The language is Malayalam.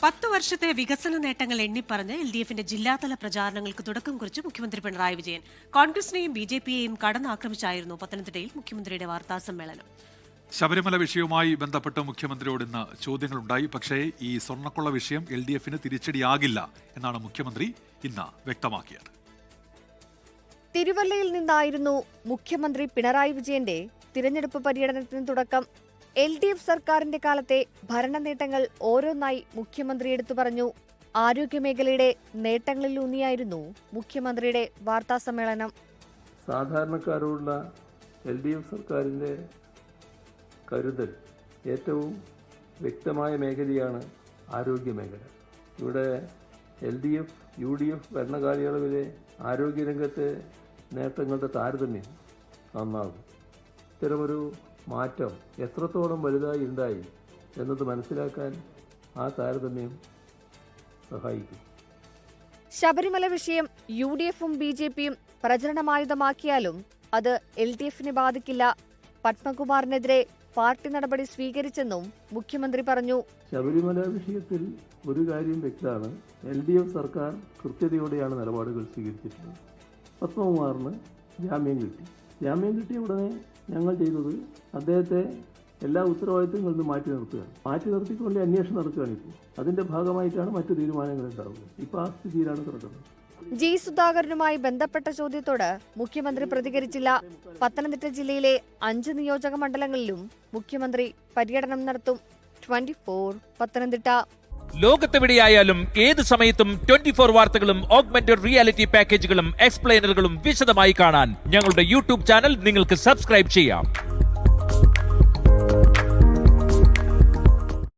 10 വർഷത്തെ വികസന നേട്ടങ്ങൾ എണ്ണിപ്പറഞ്ഞ് LDFന്റെ ജില്ലാതല പ്രചാരണങ്ങൾക്ക് തുടക്കം കുറിച്ച് മുഖ്യമന്ത്രി പിണറായി വിജയൻ. കോൺഗ്രസിനെയും BJPയെയും കടന്നാക്രമിച്ചായിരുന്നു പത്തനംതിട്ടയിൽ മുഖ്യമന്ത്രിയുടെ വാർത്താസമ്മേളനം. ശബരിമല വിഷയവുമായി ബന്ധപ്പെട്ട് മുഖ്യമന്ത്രിയോട് ഇന്ന് ചോദ്യങ്ങളുണ്ടായി. പക്ഷേ ഈ സ്വർണ്ണക്കൊള്ള വിഷയം LDFന് തിരിച്ചടിയാകില്ല എന്നാണ് മുഖ്യമന്ത്രി ഇന്ന് വ്യക്തമാക്കിയത്. തിരുവല്ലയിൽ നിന്നായിരുന്നു മുഖ്യമന്ത്രി പിണറായി വിജയന്റെ തിരഞ്ഞെടുപ്പ് പര്യടനത്തിന് തുടക്കം. LDF സർക്കാരിന്റെ കാലത്തെ ഭരണ നേട്ടങ്ങൾ ഓരോന്നായി മുഖ്യമന്ത്രി എടുത്തു പറഞ്ഞു. ആരോഗ്യമേഖലയുടെ നേട്ടങ്ങളിലൂന്നിയായിരുന്നു മുഖ്യമന്ത്രിയുടെ വാർത്താസമ്മേളനം. സാധാരണക്കാരോടുള്ള LDF സർക്കാരിന്റെ കരുതൽ ഏറ്റവും വ്യക്തമായ മേഖലയാണ് ആരോഗ്യമേഖല. ഇവിടെ LDF UDF ഭരണകാലയളവിലെ ആരോഗ്യരംഗത്തെ നേട്ടങ്ങളുടെ താരതമ്യം നന്നാകും. ഇത്തരമൊരു മാറ്റം എത്രത്തോളം വലുതായി ഉണ്ടായി എന്നത് മനസ്സിലാക്കാൻ ആ താരതമ്യം സഹായിക്കും. ശബരിമല വിഷയം UDFും BJPയും പ്രചരണമായുധമാക്കിയാലും അത് LDFനെ ബാധിക്കില്ല. പത്മകുമാറിനെതിരെ പാർട്ടി നടപടി സ്വീകരിച്ചെന്നും മുഖ്യമന്ത്രി പറഞ്ഞു. ശബരിമല വിഷയത്തിൽ ഒരു കാര്യം വ്യക്തമാണ്, LDF സർക്കാർ കൃത്യതയോടെയാണ് നിലപാടുകൾ സ്വീകരിച്ചിട്ടുള്ളത്. പത്മകുമാറിന് ജാമ്യം കിട്ടിയ ഉടനെ ഞങ്ങൾ ചെയ്തത് അദ്ദേഹത്തെ എല്ലാ ഉത്തരവാദിത്തങ്ങളിൽ നിന്നും മാറ്റി നിർത്തുകയാണ്. മാറ്റി നിർത്തിക്കൊണ്ട് അന്വേഷണം നടത്തുകയാണ്. ഇപ്പോൾ അതിന്റെ ഭാഗമായിട്ടാണ് മറ്റു തീരുമാനങ്ങൾ ഉണ്ടാവുക. ഇപ്പോൾ ആ സ്ഥിതിയിലാണ് കിടക്കുന്നത്. G. സുധാകരനുമായി ബന്ധപ്പെട്ട ചോദ്യത്തോട് മുഖ്യമന്ത്രി പ്രതികരിച്ചില്ല. പത്തനംതിട്ട ജില്ലയിലെ 5 നിയോജക മണ്ഡലങ്ങളിലും മുഖ്യമന്ത്രി പര്യടനം നടത്തും. 24 പത്തനംതിട്ട. ലോകത്തെവിടെയായാലും ഏത് സമയത്തും 24 വാർത്തകളും ഓഗ്മെന്റഡ് റിയാലിറ്റി പാക്കേജുകളും എക്സ്പ്ലെയിനറുകളും വിശദമായി കാണാൻ ഞങ്ങളുടെ YouTube ചാനൽ നിങ്ങൾക്ക് സബ്സ്ക്രൈബ് ചെയ്യാം.